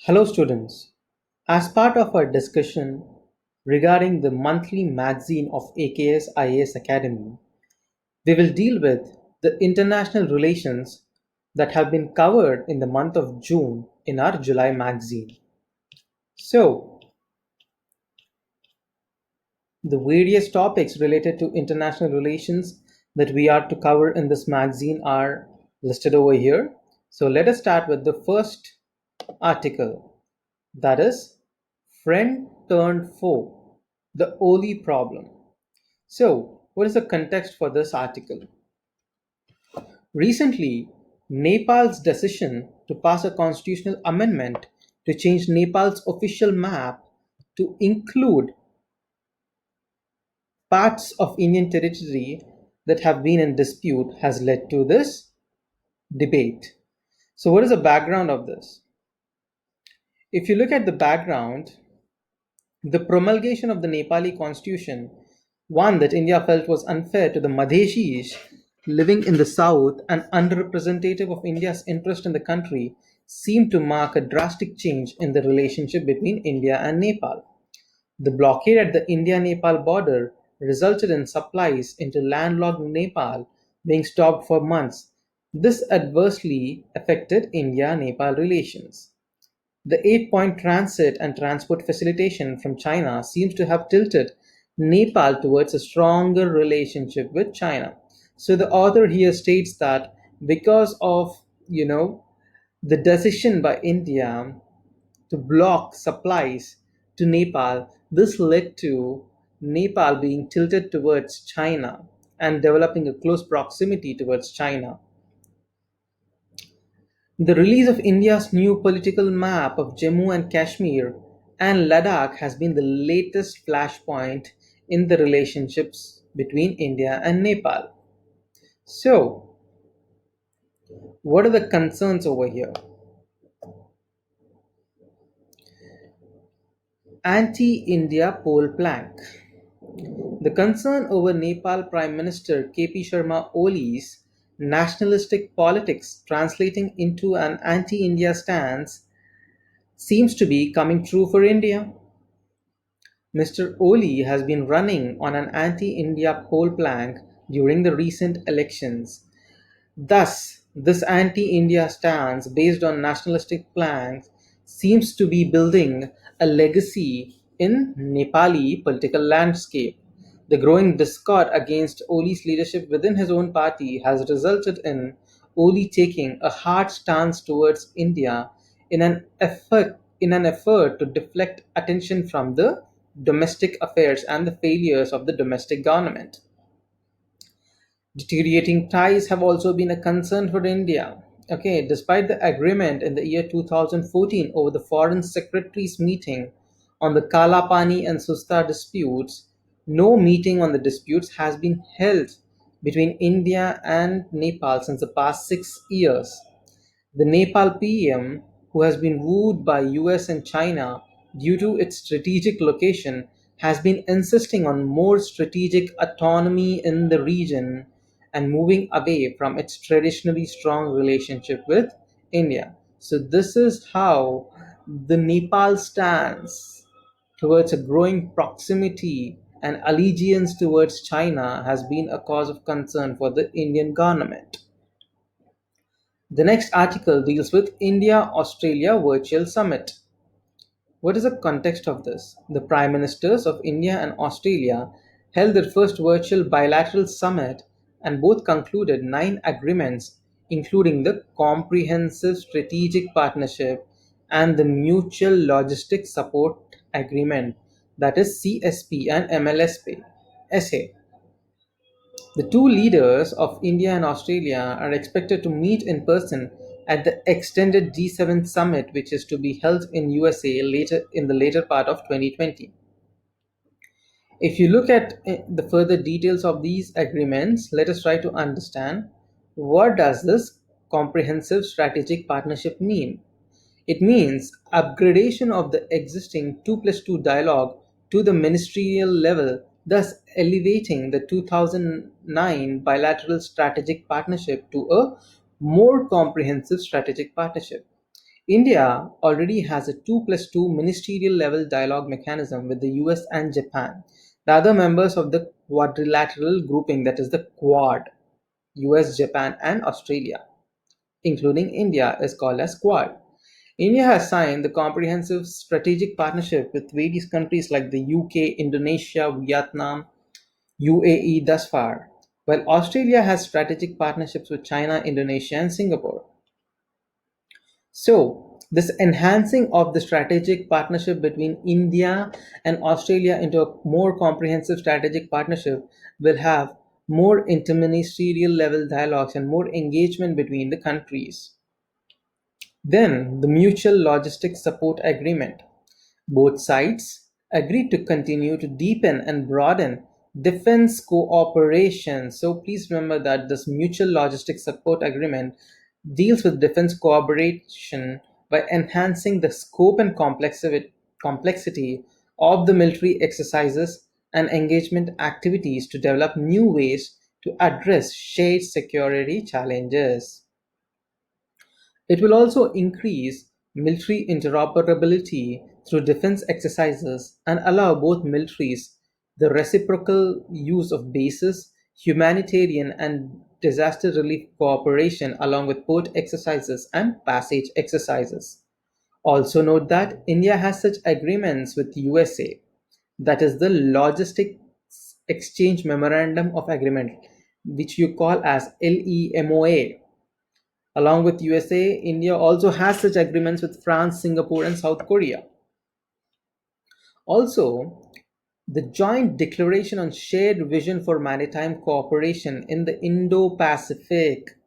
Hello students. As part of our discussion regarding the monthly magazine of AKS IAS Academy, we will deal with the international relations that have been covered in the month of June in our July magazine. So, the various topics related to international relations that we are to cover in this magazine are listed over here. So, let us start with the first article, that is friend turned foe, the Oli problem. So, what is the context for this article? Recently, Nepal's decision to pass a constitutional amendment to change Nepal's official map to include parts of Indian territory that have been in dispute has led to this debate. So, what is the background of this? If you look at the background, the promulgation of the Nepali constitution, one that India felt was unfair to the Madheshis living in the south and unrepresentative of India's interest in the country, seemed to mark a drastic change in the relationship between India and Nepal. The blockade at the India-Nepal border resulted in supplies into landlocked Nepal being stopped for months. This adversely affected India-Nepal relations. The 8-point transit and transport facilitation from China seems to have tilted Nepal towards a stronger relationship with China. So the author here states that because of the decision by India to block supplies to Nepal, this led to Nepal being tilted towards China and developing a close proximity towards China. The release of India's new political map of Jammu and Kashmir and Ladakh has been the latest flashpoint in the relationships between India and Nepal. So, what are the concerns over here? Anti-India poll plank. The concern over Nepal Prime Minister KP Sharma Oli's nationalistic politics translating into an anti-India stance seems to be coming true for India. Mr. Oli has been running on an anti-India poll plank during the recent elections. Thus, this anti-India stance based on nationalistic planks seems to be building a legacy in Nepali political landscape. The growing discord against Oli's leadership within his own party has resulted in Oli taking a hard stance towards India in an effort to deflect attention from the domestic affairs and the failures of the domestic government. Deteriorating ties have also been a concern for India. Okay, despite the agreement in the year 2014 over the Foreign Secretaries meeting on the Kala Pani and Susta disputes, no meeting on the disputes has been held between India and Nepal since the past 6 years. The Nepal PM, who has been wooed by US and China due to its strategic location, has been insisting on more strategic autonomy in the region and moving away from its traditionally strong relationship with India. So this is how the Nepal stance towards a growing proximity and allegiance towards China has been a cause of concern for the Indian government. The next article deals with India-Australia Virtual Summit. What is the context of this? The Prime Ministers of India and Australia held their first virtual bilateral summit and both concluded 9 agreements, including the Comprehensive Strategic Partnership and the Mutual Logistics Support Agreement, that is CSP and MLSP. SA. The two leaders of India and Australia are expected to meet in person at the extended G7 summit, which is to be held in USA later in the later part of 2020. If you look at the further details of these agreements, let us try to understand what does this comprehensive strategic partnership mean. It means upgradation of the existing 2 plus 2 dialogue to the ministerial level, thus elevating the 2009 bilateral strategic partnership to a more comprehensive strategic partnership. India already has a 2 plus 2 ministerial level dialogue mechanism with the US and Japan, the other members of the quadrilateral grouping, that is the Quad, US, Japan, and Australia, including India, is called as Quad. India has signed the comprehensive strategic partnership with various countries like the UK, Indonesia, Vietnam, UAE thus far, while Australia has strategic partnerships with China, Indonesia, and Singapore. So, this enhancing of the strategic partnership between India and Australia into a more comprehensive strategic partnership will have more interministerial level dialogues and more engagement between the countries. Then, the Mutual Logistics Support Agreement. Both sides agreed to continue to deepen and broaden defense cooperation. So please remember that this Mutual Logistics Support Agreement deals with defense cooperation by enhancing the scope and complexity of the military exercises and engagement activities to develop new ways to address shared security challenges. It will also increase military interoperability through defense exercises and allow both militaries the reciprocal use of bases, humanitarian and disaster relief cooperation, along with port exercises and passage exercises. Also note that India has such agreements with USA, that is the Logistics Exchange Memorandum of Agreement, which you call as LEMOA. Along with USA, India also has such agreements with France, Singapore, and South Korea. Also, the Joint Declaration on Shared Vision for Maritime Cooperation in the Indo-Pacific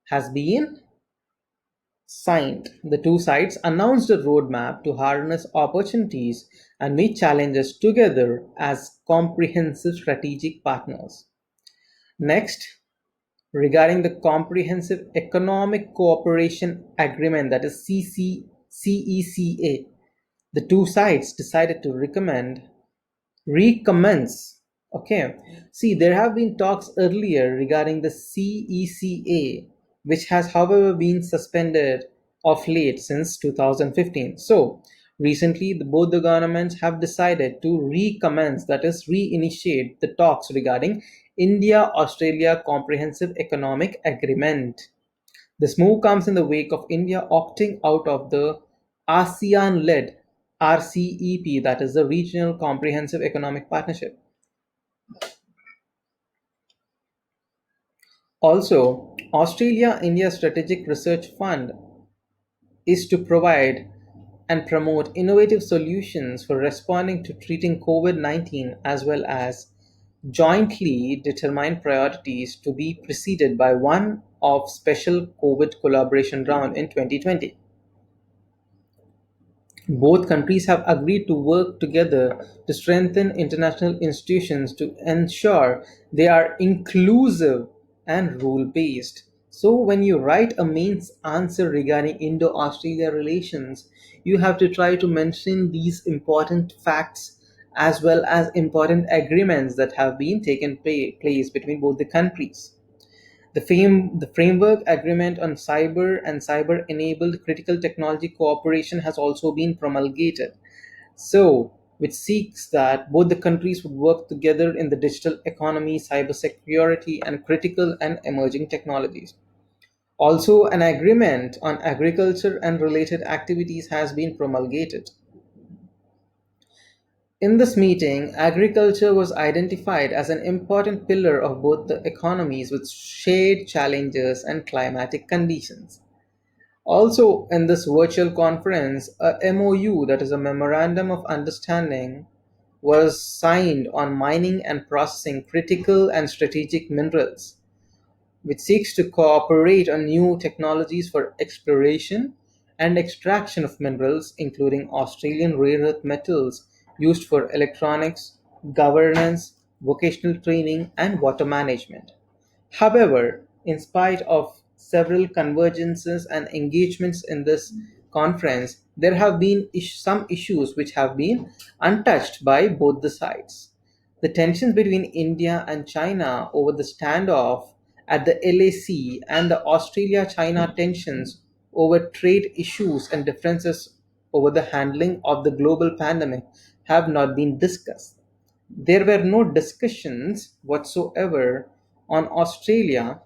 has been signed. The two sides announced a roadmap to harness opportunities and meet challenges together as comprehensive strategic partners. Next, regarding the Comprehensive Economic Cooperation Agreement, that is CECA, the two sides decided to recommence. Okay, see, there have been talks earlier regarding the CECA, which has, however, been suspended of late since 2015. So, recently, both the governments have decided to recommence, that is, reinitiate the talks regarding India Australia Comprehensive Economic Agreement. This move comes in the wake of India opting out of the ASEAN led RCEP, that is the Regional Comprehensive Economic Partnership. Also, Australia India Strategic Research Fund is to provide and promote innovative solutions for responding to treating COVID 19 as well as jointly determine priorities to be preceded by one of special COVID collaboration round in 2020. Both countries have agreed to work together to strengthen international institutions to ensure they are inclusive and rule based. So, when you write a mains answer regarding Indo Australia relations, you have to try to mention these important facts as well as important agreements that have been taken place between both the countries. The framework agreement on cyber and cyber enabled critical technology cooperation has also been promulgated. So, which seeks that both the countries would work together in the digital economy, cybersecurity, and critical and emerging technologies. Also, an agreement on agriculture and related activities has been promulgated. In this meeting, agriculture was identified as an important pillar of both the economies with shared challenges and climatic conditions. Also, in this virtual conference, a MOU, that is a Memorandum of Understanding, was signed on mining and processing critical and strategic minerals, which seeks to cooperate on new technologies for exploration and extraction of minerals, including Australian rare earth metals used for electronics, governance, vocational training, and water management. However, in spite of several convergences and engagements in this conference, there have been some issues which have been untouched by both the sides. The tensions between India and China over the standoff at the LAC and the Australia China tensions over trade issues and differences over the handling of the global pandemic have not been discussed. There were no discussions whatsoever on Australia.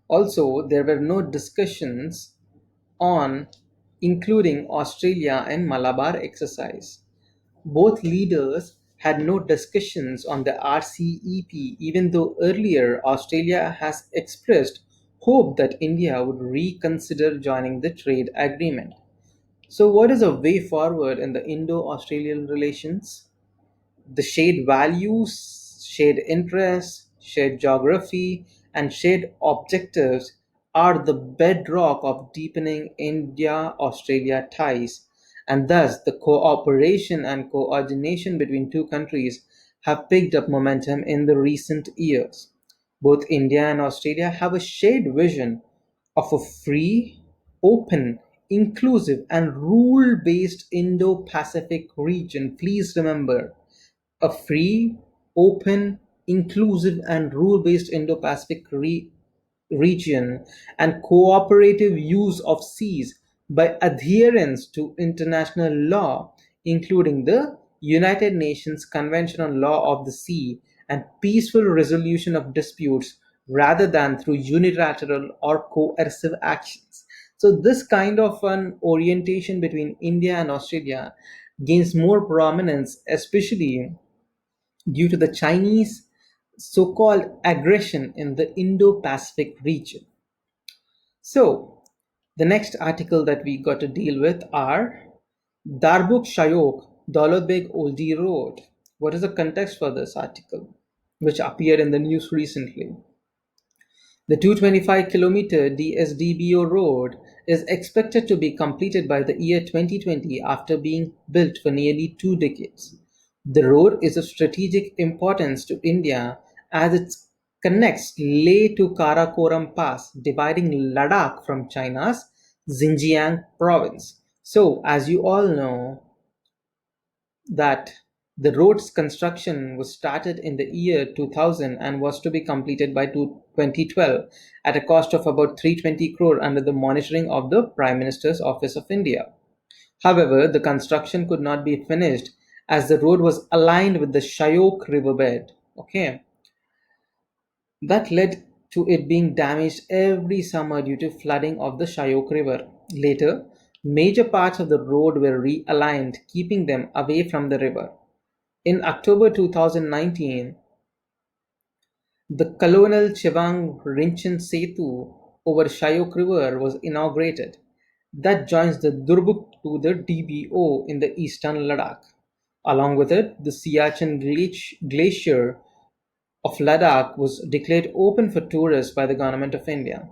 Also, there were no discussions on including Australia in Malabar exercise. Both leaders had no discussions on the RCEP, even though earlier Australia has expressed hope that India would reconsider joining the trade agreement. So, what is a way forward in the Indo Australian relations? The shared values, shared interests, shared geography, and shared objectives are the bedrock of deepening India Australia ties, and thus the cooperation and coordination between two countries have picked up momentum in the recent years. Both India and Australia have a shared vision of a free, open, inclusive, and rule based Indo Pacific region. Please remember, a free, open, inclusive, and rule based Indo Pacific region and cooperative use of seas by adherence to international law, including the United Nations Convention on Law of the Sea, and peaceful resolution of disputes rather than through unilateral or coercive actions. So, this kind of an orientation between India and Australia gains more prominence, especially due to the Chinese so called aggression in the Indo Pacific region. So, the next article that we got to deal with are Darbuk Shayok, Dowlatbeg Oldie Road. What is the context for this article, which appeared in the news recently? The 225-kilometer DSDBO road is expected to be completed by the year 2020 after being built for nearly 2 decades. The road is of strategic importance to India as it connects Leh to Karakoram Pass, dividing Ladakh from China's Xinjiang province. So, as you all know, that the road's construction was started in the year 2000 and was to be completed by 2012 at a cost of about 320 crore under the monitoring of the Prime Minister's Office of India. However, the construction could not be finished as the road was aligned with the Shayok riverbed. Okay, that led to it being damaged every summer due to flooding of the Shayok River. Later, major parts of the road were realigned, keeping them away from the river. In October 2019, the Colonel Chewang Rinchen Setu over Shayok River was inaugurated. That joins the Durbuk to the DBO in the eastern Ladakh. Along with it, the Siachen Glacier of Ladakh was declared open for tourists by the Government of India.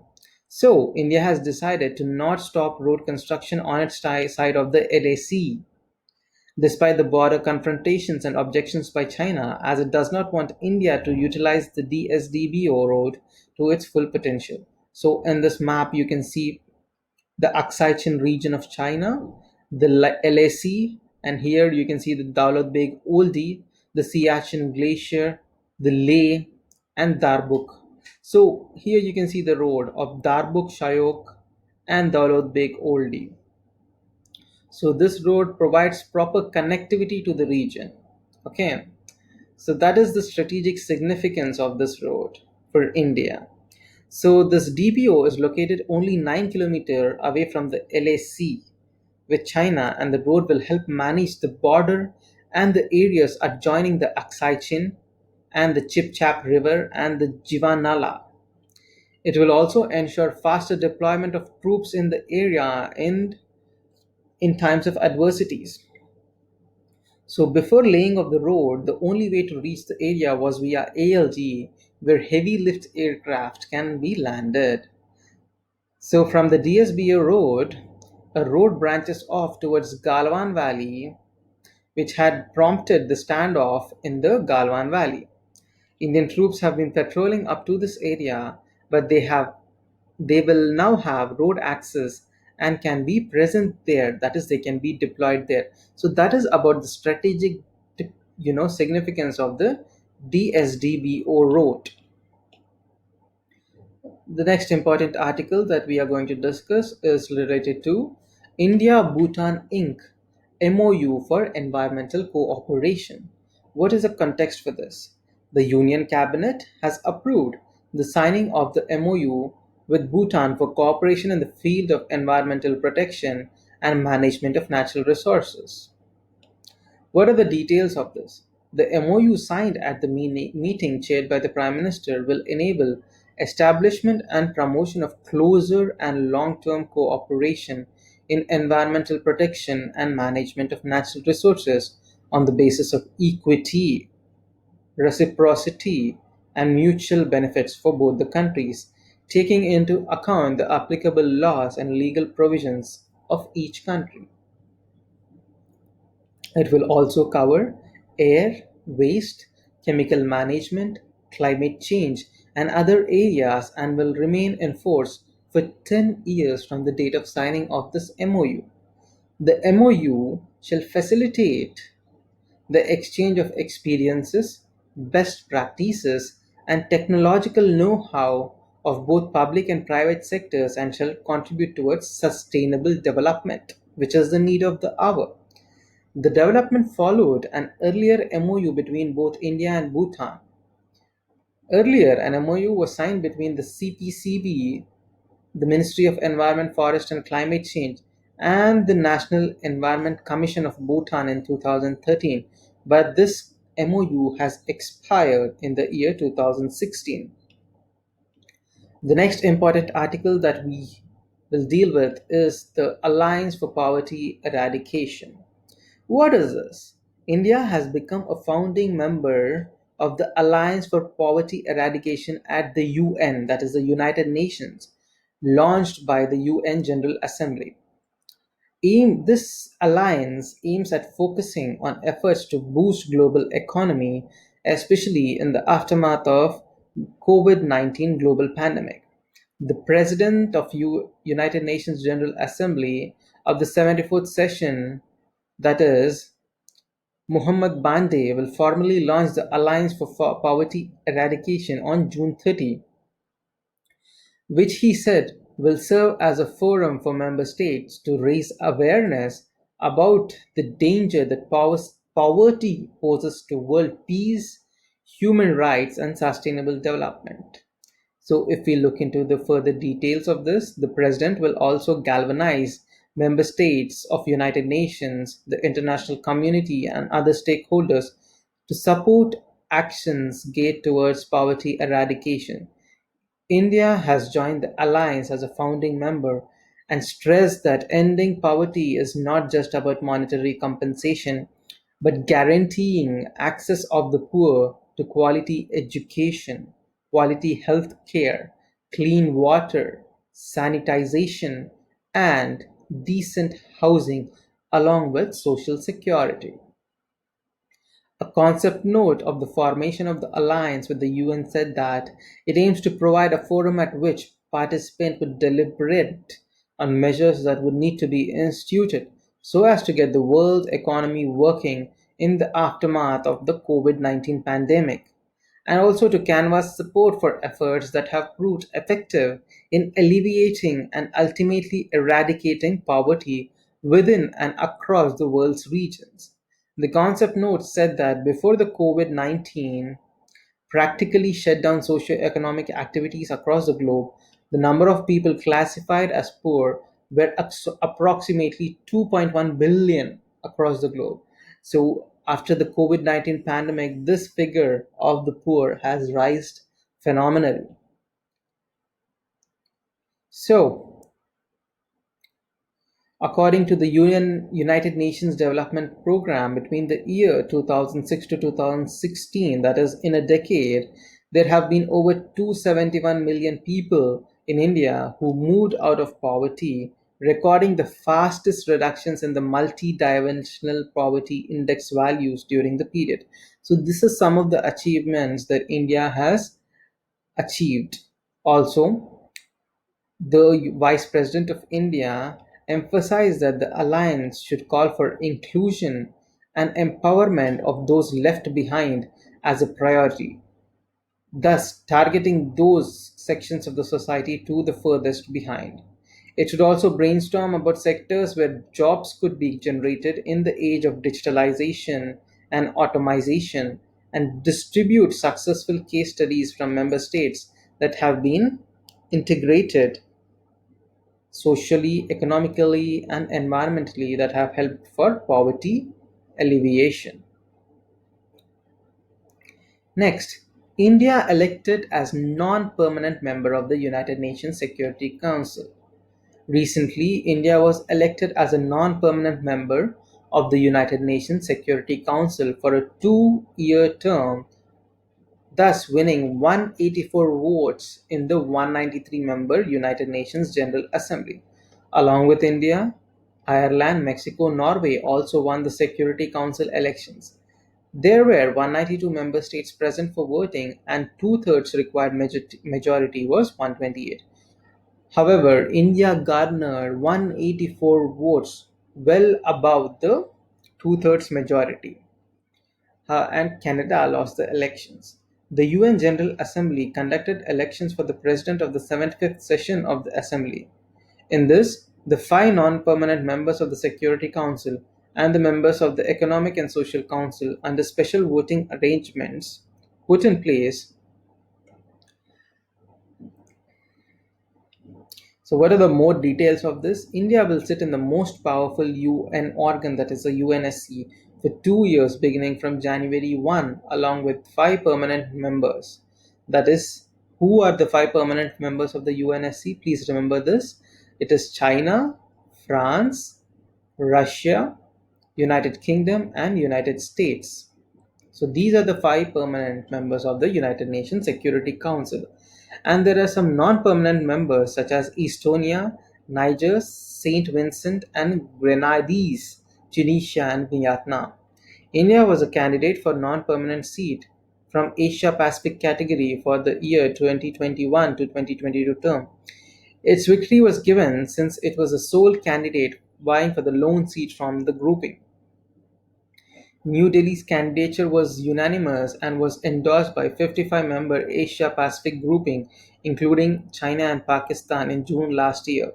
So, India has decided to not stop road construction on its side of the LAC, despite the border confrontations and objections by China, as it does not want India to utilize the DSDBO road to its full potential. So, in this map, you can see the Aksai Chin region of China, the LAC, and here you can see the Daulat Beg Oldie, the Siachen Glacier, the Leh, and Darbuk. So here you can see the road of Darbuk Shayok and Daulat Beg Oldie. So this road provides proper connectivity to the region. Okay, so that is the strategic significance of this road for India. So this DPO is located only 9 kilometers away from the LAC with China, and the road will help manage the border and the areas adjoining the Aksai Chin and the Chipchap River and the Jivanala. It will also ensure faster deployment of troops in the area in times of adversities. So before laying of the road, the only way to reach the area was via ALG, where heavy lift aircraft can be landed. So from the DSBO road, a road branches off towards Galwan Valley, which had prompted the standoff in the Galwan Valley. Indian troops have been patrolling up to this area, but they will now have road access and can be present there. That is, they can be deployed there. So that is about the strategic significance of the DSDBO wrote. The next important article that we are going to discuss is related to India Bhutan Inc. MOU for environmental cooperation. What is the context for this? The Union Cabinet has approved the signing of the MOU with Bhutan for cooperation in the field of environmental protection and management of natural resources. What are the details of this? The MOU signed at the meeting chaired by the Prime Minister will enable establishment and promotion of closer and long-term cooperation in environmental protection and management of natural resources on the basis of equity, reciprocity, and mutual benefits for both the countries, taking into account the applicable laws and legal provisions of each country. It will also cover air, waste, chemical management, climate change, and other areas and will remain in force for 10 years from the date of signing of this MOU. The MOU shall facilitate the exchange of experiences, best practices, and technological know how of both public and private sectors and shall contribute towards sustainable development, which is the need of the hour. The development followed an earlier MOU between both India and Bhutan. Earlier, an MOU was signed between the CPCB, the Ministry of Environment, Forest and Climate Change, and the National Environment Commission of Bhutan in 2013, but this MOU has expired in the year 2016. The next important article that we will deal with is the Alliance for Poverty Eradication. What is this? India has become a founding member of the Alliance for Poverty Eradication at the UN, that is the United Nations, launched by the UN General Assembly. This alliance aims at focusing on efforts to boost global economy, especially in the aftermath of COVID-19 global pandemic. The President of United Nations General Assembly of the 74th session, that is Muhammad Bande, will formally launch the Alliance for Poverty Eradication on June 30, which he said will serve as a forum for member states to raise awareness about the danger that poverty poses to world peace, human rights, and sustainable development. So, if we look into the further details of this, the president will also galvanize member states of United Nations, the international community, and other stakeholders to support actions geared towards poverty eradication. India has joined the alliance as a founding member and stressed that ending poverty is not just about monetary compensation, but guaranteeing access of the poor to quality education, quality health care, clean water, sanitization, and decent housing, along with social security. A concept note of the formation of the alliance with the UN said that it aims to provide a forum at which participants would deliberate on measures that would need to be instituted so as to get the world economy working in the aftermath of the COVID-19 pandemic, and also to canvass support for efforts that have proved effective in alleviating and ultimately eradicating poverty within and across the world's regions. The concept note said that before the COVID 19 practically shut down socio-economic activities across the globe, the number of people classified as poor were approximately 2.1 billion across the globe. So, after the COVID 19 pandemic, this figure of the poor has risen phenomenally. So, according to the United Nations Development Programme, between the year 2006 to 2016, that is, in a decade, there have been over 271 million people in India who moved out of poverty, recording the fastest reductions in the multi-dimensional poverty index values during the period. So, this is some of the achievements that India has achieved. Also, the Vice President of India emphasized that the alliance should call for inclusion and empowerment of those left behind as a priority, thus targeting those sections of the society to the furthest behind. It should also brainstorm about sectors where jobs could be generated in the age of digitalization and automation and distribute successful case studies from member states that have been integrated socially, economically, and environmentally that have helped for poverty alleviation. Next, India elected as non-permanent member of the United Nations Security Council. Recently, India was elected as a non-permanent member of the United Nations Security Council for a 2-year term, thus winning 184 votes in the 193-member United Nations General Assembly. Along with India, Ireland, Mexico, Norway also won the Security Council elections. There were 192 member states present for voting, and two-thirds required majority was 128. However, India garnered 184 votes, well above the two-thirds majority, and Canada lost the elections. The UN General Assembly conducted elections for the president of the 75th session of the Assembly. In this, the five non-permanent members of the Security Council and the members of the Economic and Social Council under special voting arrangements put in place. So, what are the more details of this? India will sit in the most powerful UN organ, that is the UNSC, for 2 years beginning from January 1, along with five permanent members. That is, who are the five permanent members of the UNSC? Please remember this. It is China, France, Russia, United Kingdom, and United States. So these are the five permanent members of the United Nations Security Council. And there are some non-permanent members such as Estonia, Niger, Saint Vincent and Grenadines, Tunisia and Vietnam. India was a candidate for non-permanent seat from Asia Pacific category for the year 2021 to 2022 term. Its victory was given since it was the sole candidate vying for the lone seat from the grouping. New Delhi's candidature was unanimous and was endorsed by 55-member Asia Pacific grouping, including China and Pakistan, in June last year.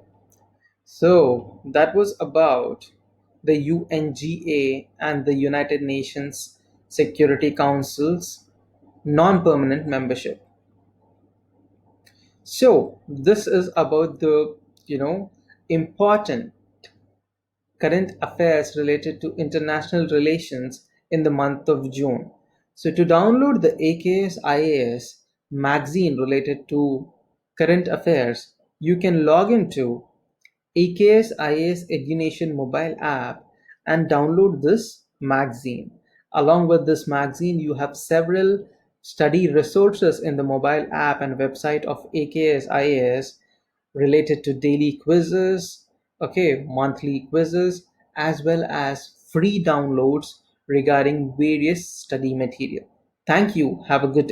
So that was about the UNGA and the United Nations Security Council's non-permanent membership. So this is about the important current affairs related to international relations in the month of June. So, to download the AKS IAS magazine related to current affairs, you can log into AKS IAS Education mobile app and download this magazine. Along with this magazine, you have several study resources in the mobile app and website of AKS IAS related to daily quizzes, okay, monthly quizzes, as well as free downloads regarding various study material. Thank you. Have a good day.